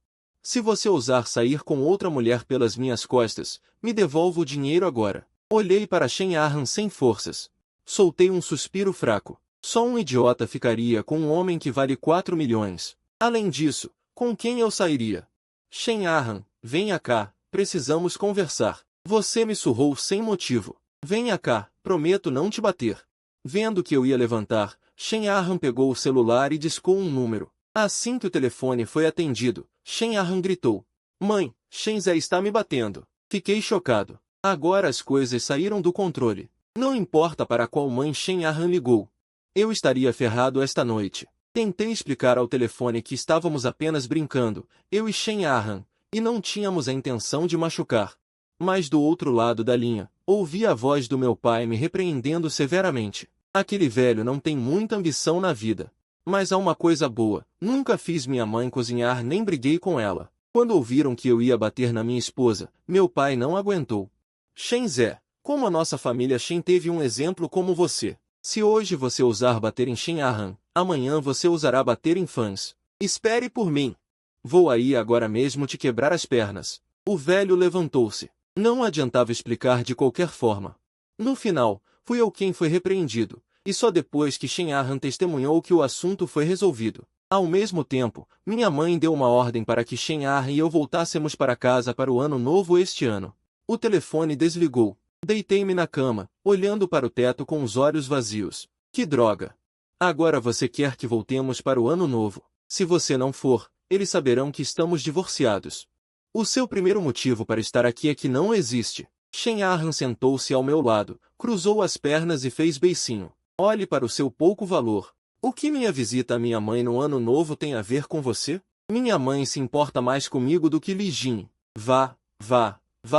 Se você ousar sair com outra mulher pelas minhas costas, me devolva o dinheiro agora. Olhei para Shen Arhan sem forças. Soltei um suspiro fraco. Só um idiota ficaria com um homem que vale 4 milhões. Além disso, com quem eu sairia? Shen Arhan, venha cá, precisamos conversar. Você me surrou sem motivo. Venha cá, prometo não te bater. Vendo que eu ia levantar, Shen Arhan pegou o celular e discou um número. Assim que o telefone foi atendido, Shen Arhan gritou. Mãe, Shen Zé está me batendo. Fiquei chocado. Agora as coisas saíram do controle. Não importa para qual mãe Shen Arhan ligou. Eu estaria ferrado esta noite. Tentei explicar ao telefone que estávamos apenas brincando, eu e Shen Arhan, e não tínhamos a intenção de machucar. Mas do outro lado da linha, ouvi a voz do meu pai me repreendendo severamente. Aquele velho não tem muita ambição na vida. Mas há uma coisa boa, nunca fiz minha mãe cozinhar nem briguei com ela. Quando ouviram que eu ia bater na minha esposa, meu pai não aguentou. Shen Zé, como a nossa família Shen teve um exemplo como você. Se hoje você ousar bater em Shen Arhan, amanhã você ousará bater em fãs. Espere por mim. Vou aí agora mesmo te quebrar as pernas. O velho levantou-se. Não adiantava explicar de qualquer forma. No final, fui eu quem foi repreendido, e só depois que Shen Arhan testemunhou que o assunto foi resolvido. Ao mesmo tempo, minha mãe deu uma ordem para que Shen Arhan e eu voltássemos para casa para o ano novo este ano. O telefone desligou. Deitei-me na cama, olhando para o teto com os olhos vazios. Que droga! Agora você quer que voltemos para o ano novo. Se você não for, eles saberão que estamos divorciados. O seu primeiro motivo para estar aqui é que não existe. Shen Arhan sentou-se ao meu lado, cruzou as pernas e fez beicinho. Olhe para o seu pouco valor. O que minha visita à minha mãe no ano novo tem a ver com você? Minha mãe se importa mais comigo do que Li Jin. Vá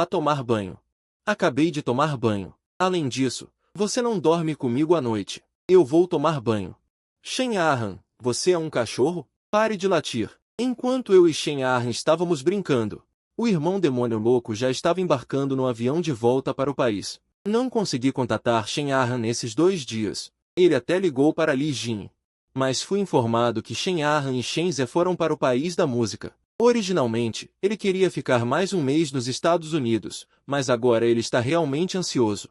tomar banho. Acabei de tomar banho. Além disso, você não dorme comigo à noite. Eu vou tomar banho. Shen Arhan, você é um cachorro? Pare de latir. Enquanto eu e Shen Arhan estávamos brincando, o irmão demônio louco já estava embarcando no avião de volta para o país. Não consegui contatar Shen Arhan nesses 2 dias. Ele até ligou para Li Jin. Mas fui informado que Shen Arhan e Shen Zé foram para o país da música. Originalmente, ele queria ficar mais um mês nos Estados Unidos, mas agora ele está realmente ansioso.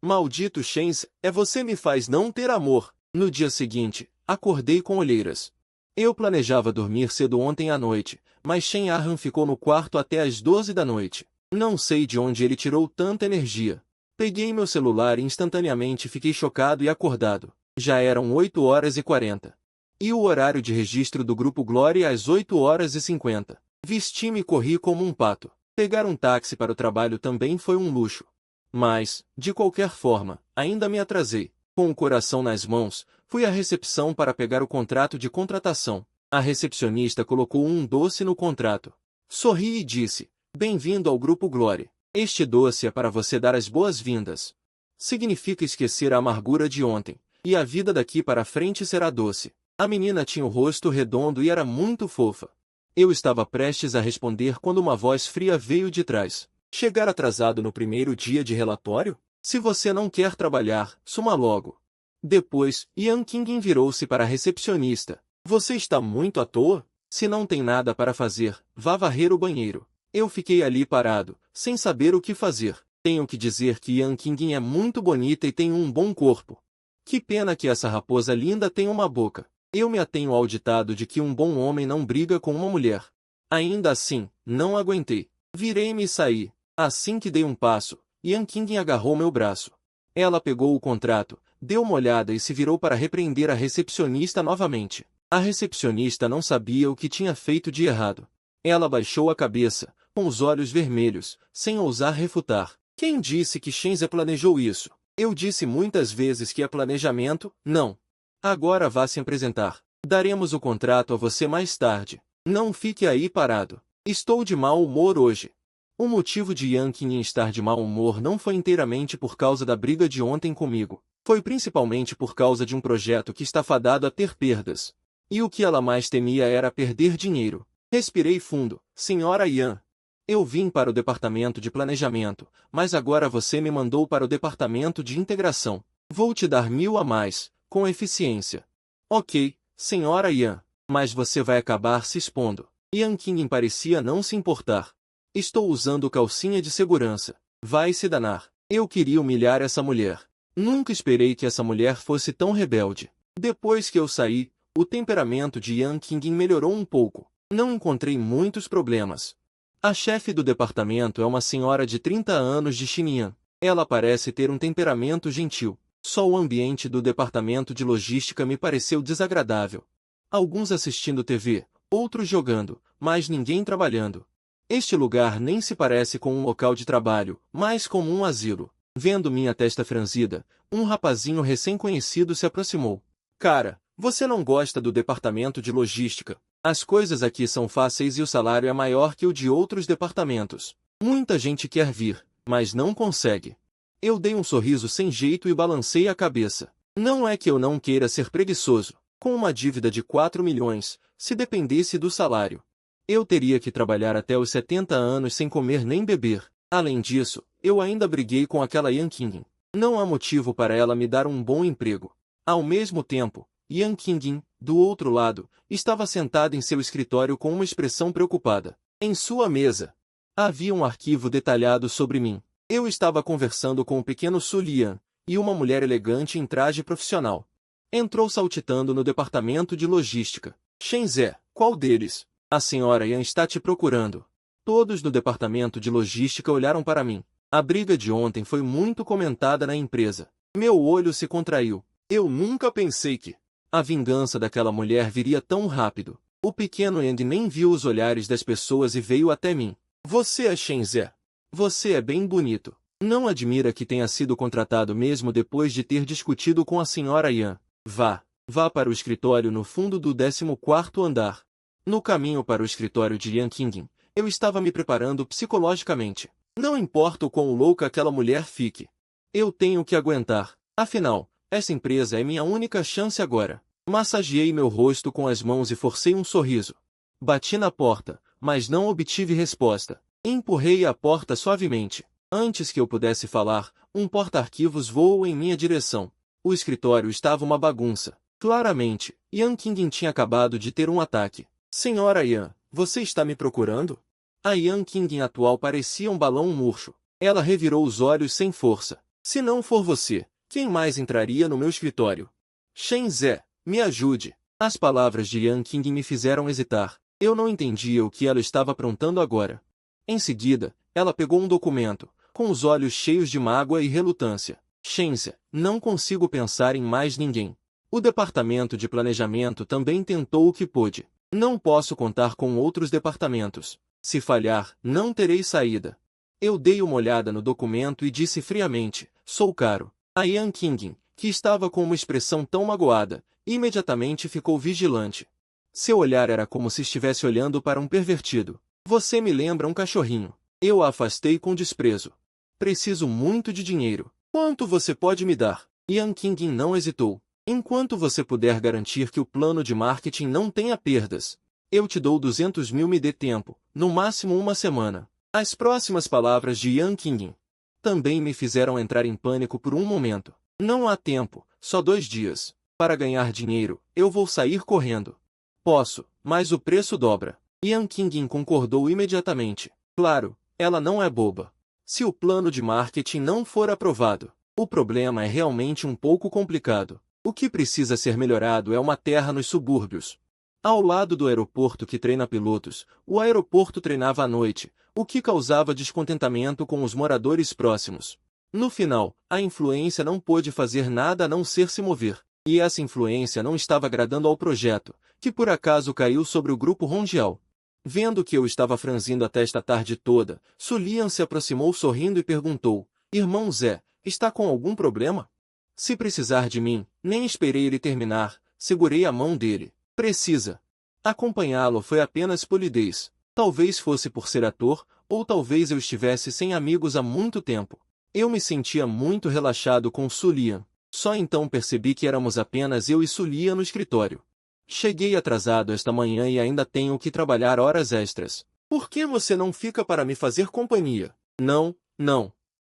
Maldito Shen Zé, você me faz não ter amor. No dia seguinte, acordei com olheiras. Eu planejava dormir cedo ontem à noite, mas Shen Arhan ficou no quarto até às 12 da noite. Não sei de onde ele tirou tanta energia. Peguei meu celular e instantaneamente fiquei chocado e acordado. Já eram 8h40. E o horário de registro do Grupo Glória às 8h50. Vesti-me e corri como um pato. Pegar um táxi para o trabalho também foi um luxo. Mas, de qualquer forma, ainda me atrasei. Com o coração nas mãos, fui à recepção para pegar o contrato de contratação. A recepcionista colocou um doce no contrato. Sorri e disse, bem-vindo ao Grupo Glória. Este doce é para você dar as boas-vindas. Significa esquecer a amargura de ontem, e a vida daqui para frente será doce. A menina tinha o rosto redondo e era muito fofa. Eu estava prestes a responder quando uma voz fria veio de trás. Chegar atrasado no primeiro dia de relatório? Se você não quer trabalhar, suma logo. Depois, Yan Qingyin virou-se para a recepcionista. Você está muito à toa? Se não tem nada para fazer, vá varrer o banheiro. Eu fiquei ali parado, sem saber o que fazer. Tenho que dizer que Yan Qingyin é muito bonita e tem um bom corpo. Que pena que essa raposa linda tem uma boca. Eu me atenho ao ditado de que um bom homem não briga com uma mulher. Ainda assim, não aguentei. Virei-me e saí. Assim que dei um passo, Yan Qingyin agarrou meu braço. Ela pegou o contrato, deu uma olhada e se virou para repreender a recepcionista novamente. A recepcionista não sabia o que tinha feito de errado. Ela baixou a cabeça, com os olhos vermelhos, sem ousar refutar. Quem disse que Shen Zé planejou isso? Eu disse muitas vezes que é planejamento, não. Agora vá se apresentar. Daremos o contrato a você mais tarde. Não fique aí parado. Estou de mau humor hoje. O motivo de Yan Qingyin estar de mau humor não foi inteiramente por causa da briga de ontem comigo. Foi principalmente por causa de um projeto que está fadado a ter perdas. E o que ela mais temia era perder dinheiro. Respirei fundo, Senhora Yan. Eu vim para o departamento de planejamento, mas agora você me mandou para o departamento de integração. Vou te dar 1000 a mais, com eficiência. Ok, Senhora Yan, mas você vai acabar se expondo. Yan Qingyin parecia não se importar. Estou usando calcinha de segurança. Vai se danar. Eu queria humilhar essa mulher. Nunca esperei que essa mulher fosse tão rebelde. Depois que eu saí, o temperamento de Yan Qingyin melhorou um pouco. Não encontrei muitos problemas. A chefe do departamento é uma senhora de 30 anos de Xinyan. Ela parece ter um temperamento gentil. Só o ambiente do departamento de logística me pareceu desagradável. Alguns assistindo TV, outros jogando, mas ninguém trabalhando. Este lugar nem se parece com um local de trabalho, mas como um asilo. Vendo minha testa franzida, um rapazinho recém-conhecido se aproximou. Cara, você não gosta do departamento de logística. As coisas aqui são fáceis e o salário é maior que o de outros departamentos. Muita gente quer vir, mas não consegue. Eu dei um sorriso sem jeito e balancei a cabeça. Não é que eu não queira ser preguiçoso. Com uma dívida de 4 milhões, se dependesse do salário, eu teria que trabalhar até os 70 anos sem comer nem beber. Além disso, eu ainda briguei com aquela Yan Qingyin. Não há motivo para ela me dar um bom emprego. Ao mesmo tempo, Yan Qingyin, do outro lado, estava sentada em seu escritório com uma expressão preocupada. Em sua mesa, havia um arquivo detalhado sobre mim. Eu estava conversando com o pequeno Su Lian, e uma mulher elegante em traje profissional entrou saltitando no departamento de logística. Shen Zé, qual deles? A senhora Yan está te procurando. Todos do departamento de logística olharam para mim. A briga de ontem foi muito comentada na empresa. Meu olho se contraiu. Eu nunca pensei que a vingança daquela mulher viria tão rápido. O pequeno Yang nem viu os olhares das pessoas e veio até mim. Você é Shen Zé. Você é bem bonito. Não admira que tenha sido contratado mesmo depois de ter discutido com a senhora Yan. Vá para o escritório no fundo do 14º andar. No caminho para o escritório de Yan Qingyin, eu estava me preparando psicologicamente. Não importa o quão louca aquela mulher fique. Eu tenho que aguentar. Afinal, essa empresa é minha única chance agora. Massageei meu rosto com as mãos e forcei um sorriso. Bati na porta, mas não obtive resposta. Empurrei a porta suavemente. Antes que eu pudesse falar, um porta-arquivos voou em minha direção. O escritório estava uma bagunça. Claramente, Yan Qingyin tinha acabado de ter um ataque. Senhora Yan, você está me procurando? A Yan Qingyin atual parecia um balão murcho. Ela revirou os olhos sem força. Se não for você, quem mais entraria no meu escritório? Shen Zé, me ajude. As palavras de Yan Qingyin me fizeram hesitar. Eu não entendia o que ela estava aprontando agora. Em seguida, ela pegou um documento, com os olhos cheios de mágoa e relutância. Shen Zé, não consigo pensar em mais ninguém. O departamento de planejamento também tentou o que pôde. Não posso contar com outros departamentos. Se falhar, não terei saída. Eu dei uma olhada no documento e disse friamente, sou caro. A Yan Qingyin, que estava com uma expressão tão magoada, imediatamente ficou vigilante. Seu olhar era como se estivesse olhando para um pervertido. Você me lembra um cachorrinho. Eu a afastei com desprezo. Preciso muito de dinheiro. Quanto você pode me dar? Yan Qingyin não hesitou. Enquanto você puder garantir que o plano de marketing não tenha perdas, eu te dou 200 mil. Me dê tempo, no máximo uma semana. As próximas palavras de Yan Qingyin também me fizeram entrar em pânico por um momento. Não há tempo, só 2 dias. Para ganhar dinheiro, eu vou sair correndo. Posso, mas o preço dobra. Yan Qingyin concordou imediatamente. Claro, ela não é boba. Se o plano de marketing não for aprovado, o problema é realmente um pouco complicado. O que precisa ser melhorado é uma terra nos subúrbios. Ao lado do aeroporto que treina pilotos, o aeroporto treinava à noite, o que causava descontentamento com os moradores próximos. No final, a influência não pôde fazer nada a não ser se mover, e essa influência não estava agradando ao projeto, que por acaso caiu sobre o grupo Rongial. Vendo que eu estava franzindo a testa a tarde toda, Su Lian se aproximou sorrindo e perguntou, Irmão Zé, está com algum problema? Se precisar de mim, nem esperei ele terminar, segurei a mão dele. Precisa. Acompanhá-lo foi apenas polidez. Talvez fosse por ser ator, ou talvez eu estivesse sem amigos há muito tempo. Eu me sentia muito relaxado com Su Lian. Só então percebi que éramos apenas eu e Su Lian no escritório. Cheguei atrasado esta manhã e ainda tenho que trabalhar horas extras. Por que você não fica para me fazer companhia? Não.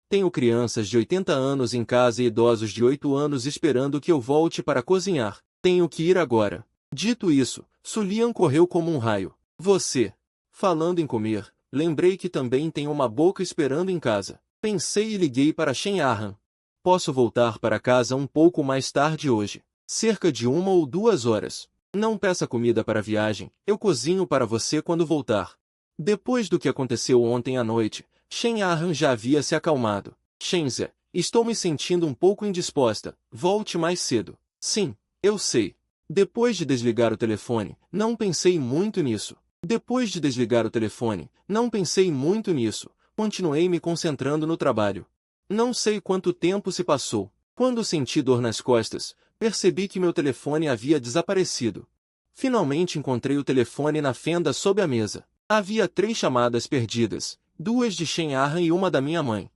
Tenho crianças de 80 anos em casa e idosos de 8 anos esperando que eu volte para cozinhar. Tenho que ir agora. Dito isso, Su Lian correu como um raio. Você. Falando em comer, lembrei que também tenho uma boca esperando em casa. Pensei e liguei para Shen Arhan. Posso voltar para casa um pouco mais tarde hoje. Cerca de 1 ou 2 horas. Não peça comida para a viagem, eu cozinho para você quando voltar. Depois do que aconteceu ontem à noite, Shen Arhan já havia se acalmado. Shen Zé, estou me sentindo um pouco indisposta. Volte mais cedo. Sim, eu sei. Depois de desligar o telefone, não pensei muito nisso. Continuei me concentrando no trabalho. Não sei quanto tempo se passou. Quando senti dor nas costas, percebi que meu telefone havia desaparecido. Finalmente encontrei o telefone na fenda sob a mesa. Havia 3 chamadas perdidas, 2 de Shen Arhan e uma da minha mãe.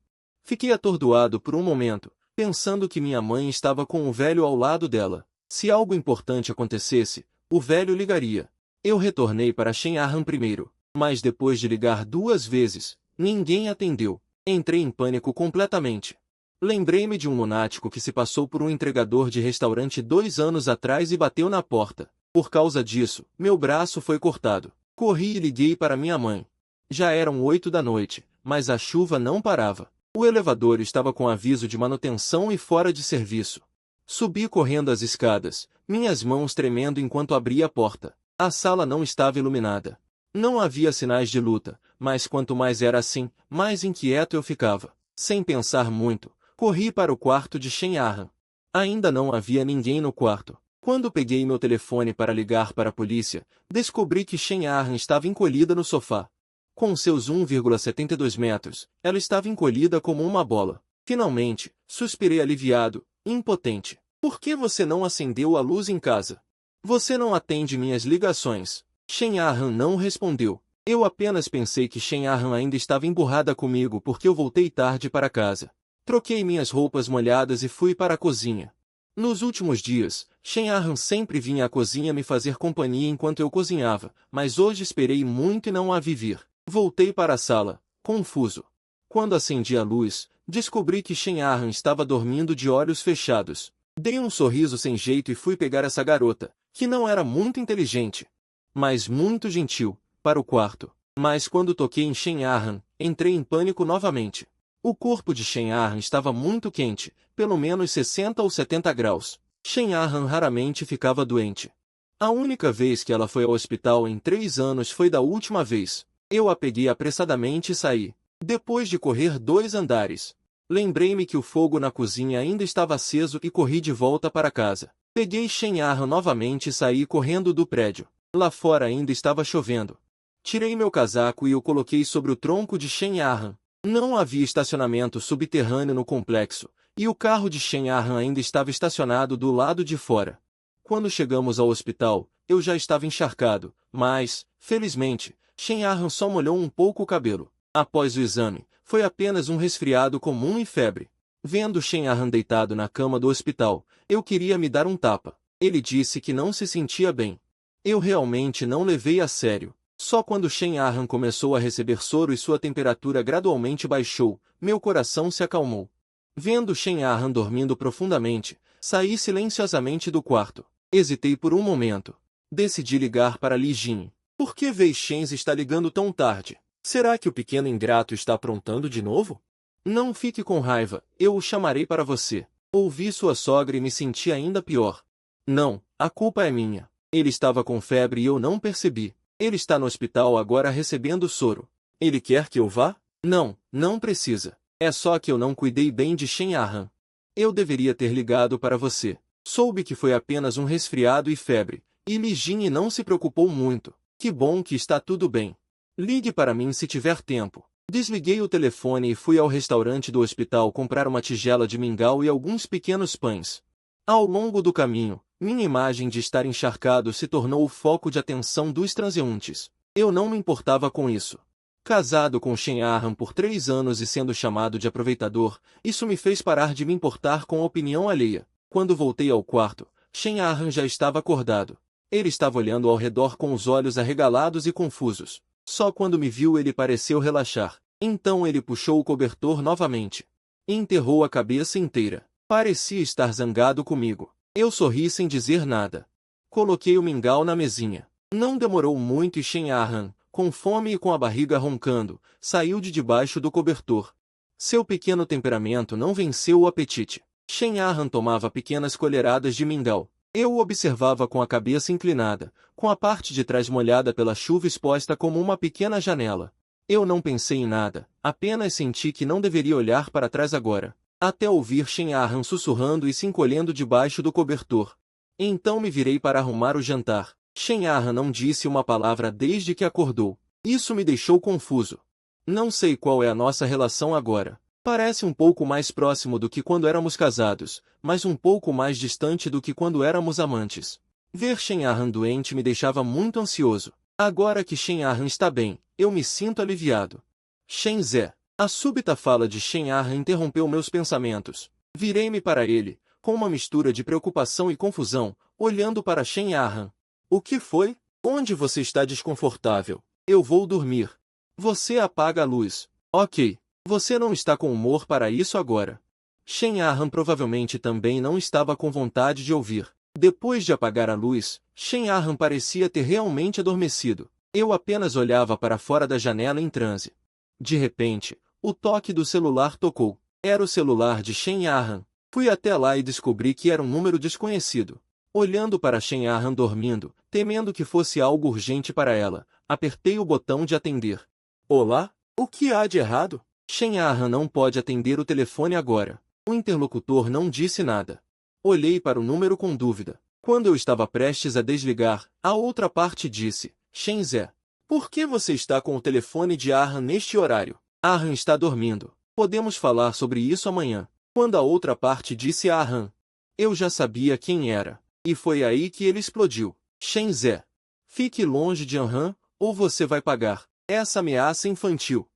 Fiquei atordoado por um momento, pensando que minha mãe estava com o velho ao lado dela. Se algo importante acontecesse, o velho ligaria. Eu retornei para Shen Arhan primeiro, mas depois de ligar 2 vezes, ninguém atendeu. Entrei em pânico completamente. Lembrei-me de um lunático que se passou por um entregador de restaurante 2 anos atrás e bateu na porta. Por causa disso, meu braço foi cortado. Corri e liguei para minha mãe. Já eram 8 da noite, mas a chuva não parava. O elevador estava com aviso de manutenção e fora de serviço. Subi correndo as escadas, minhas mãos tremendo enquanto abria a porta. A sala não estava iluminada. Não havia sinais de luta, mas quanto mais era assim, mais inquieto eu ficava. Sem pensar muito, corri para o quarto de Shen Arhan. Ainda não havia ninguém no quarto. Quando peguei meu telefone para ligar para a polícia, descobri que Shen Arhan estava encolhida no sofá. Com seus 1,72 metros, ela estava encolhida como uma bola. Finalmente, suspirei aliviado, impotente. Por que você não acendeu a luz em casa? Você não atende minhas ligações. Shen Arhan não respondeu. Eu apenas pensei que Shen Arhan ainda estava emburrada comigo porque eu voltei tarde para casa. Troquei minhas roupas molhadas e fui para a cozinha. Nos últimos dias, Shen Arhan sempre vinha à cozinha me fazer companhia enquanto eu cozinhava, mas hoje esperei muito e não a vi vir. Voltei para a sala, confuso. Quando acendi a luz, descobri que Shen Arhan estava dormindo de olhos fechados. Dei um sorriso sem jeito e fui pegar essa garota, que não era muito inteligente, mas muito gentil, para o quarto. Mas quando toquei em Shen Arhan, entrei em pânico novamente. O corpo de Shen Arhan estava muito quente, pelo menos 60 ou 70 graus. Shen Arhan raramente ficava doente. A única vez que ela foi ao hospital em 3 anos foi da última vez. Eu a peguei apressadamente e saí. Depois de correr 2 andares, lembrei-me que o fogo na cozinha ainda estava aceso e corri de volta para casa. Peguei Shen Arhan novamente e saí correndo do prédio. Lá fora ainda estava chovendo. Tirei meu casaco e o coloquei sobre o tronco de Shen Arhan. Não havia estacionamento subterrâneo no complexo, e o carro de Shen Arhan ainda estava estacionado do lado de fora. Quando chegamos ao hospital, eu já estava encharcado, mas, felizmente, Shen Arhan só molhou um pouco o cabelo. Após o exame, foi apenas um resfriado comum e febre. Vendo Shen Arhan deitado na cama do hospital, eu queria me dar um tapa. Ele disse que não se sentia bem. Eu realmente não levei a sério. Só quando Shen Arhan começou a receber soro e sua temperatura gradualmente baixou, meu coração se acalmou. Vendo Shen Arhan dormindo profundamente, saí silenciosamente do quarto. Hesitei por um momento. Decidi ligar para Li Jin. Por que Wei Shen está ligando tão tarde? Será que o pequeno ingrato está aprontando de novo? Não fique com raiva, eu o chamarei para você. Ouvi sua sogra e me senti ainda pior. Não, a culpa é minha. Ele estava com febre e eu não percebi. Ele está no hospital agora recebendo soro. Ele quer que eu vá? Não, não precisa. É só que eu não cuidei bem de Shen Arhan. Eu deveria ter ligado para você. Soube que foi apenas um resfriado e febre, e Li Jin não se preocupou muito. Que bom que está tudo bem. Ligue para mim se tiver tempo. Desliguei o telefone e fui ao restaurante do hospital comprar uma tigela de mingau e alguns pequenos pães. Ao longo do caminho, minha imagem de estar encharcado se tornou o foco de atenção dos transeuntes. Eu não me importava com isso. Casado com Shen Arhan por 3 anos e sendo chamado de aproveitador, isso me fez parar de me importar com a opinião alheia. Quando voltei ao quarto, Shen Arhan já estava acordado. Ele estava olhando ao redor com os olhos arregalados e confusos. Só quando me viu ele pareceu relaxar. Então ele puxou o cobertor novamente. E enterrou a cabeça inteira. Parecia estar zangado comigo. Eu sorri sem dizer nada. Coloquei o mingau na mesinha. Não demorou muito e Shen Arhan, com fome e com a barriga roncando, saiu de debaixo do cobertor. Seu pequeno temperamento não venceu o apetite. Shen Arhan tomava pequenas colheradas de mingau. Eu o observava com a cabeça inclinada, com a parte de trás molhada pela chuva exposta como uma pequena janela. Eu não pensei em nada, apenas senti que não deveria olhar para trás agora. Até ouvir Shen Arhan sussurrando e se encolhendo debaixo do cobertor. Então me virei para arrumar o jantar. Shen Arhan não disse uma palavra desde que acordou. Isso me deixou confuso. Não sei qual é a nossa relação agora. Parece um pouco mais próximo do que quando éramos casados, mas um pouco mais distante do que quando éramos amantes. Ver Shen Arhan doente me deixava muito ansioso. Agora que Shen Arhan está bem, eu me sinto aliviado. Shen Zé. A súbita fala de Shen Arhan interrompeu meus pensamentos. Virei-me para ele, com uma mistura de preocupação e confusão, olhando para Shen Arhan. O que foi? Onde você está desconfortável? Eu vou dormir. Você apaga a luz. Ok. Você não está com humor para isso agora. Shen Arhan provavelmente também não estava com vontade de ouvir. Depois de apagar a luz, Shen Arhan parecia ter realmente adormecido. Eu apenas olhava para fora da janela em transe. De repente, o toque do celular tocou. Era o celular de Shen Arhan. Fui até lá e descobri que era um número desconhecido. Olhando para Shen Arhan dormindo, temendo que fosse algo urgente para ela, apertei o botão de atender. Olá? O que há de errado? Shen Arhan não pode atender o telefone agora. O interlocutor não disse nada. Olhei para o número com dúvida. Quando eu estava prestes a desligar, a outra parte disse, Shen Zé, por que você está com o telefone de Arhan neste horário? Arhan está dormindo. Podemos falar sobre isso amanhã. Quando a outra parte disse a Arhan, eu já sabia quem era. E foi aí que ele explodiu. Shen Zé, fique longe de Arhan, ou você vai pagar. Essa ameaça infantil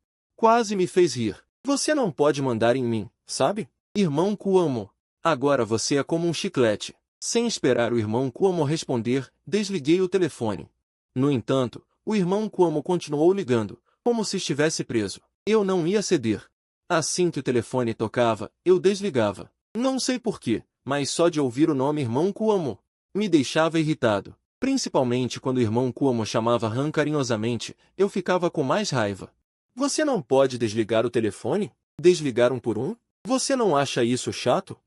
quase me fez rir. Você não pode mandar em mim, sabe? Irmão Kuamo. Agora você é como um chiclete. Sem esperar o irmão Kuamo responder, desliguei o telefone. No entanto, o irmão Kuamo continuou ligando, como se estivesse preso. Eu não ia ceder. Assim que o telefone tocava, eu desligava. Não sei porquê, mas só de ouvir o nome irmão Kuamo me deixava irritado. Principalmente quando o irmão Kuamo chamava Han carinhosamente, eu ficava com mais raiva. Você não pode desligar o telefone? Desligar um por um? Você não acha isso chato?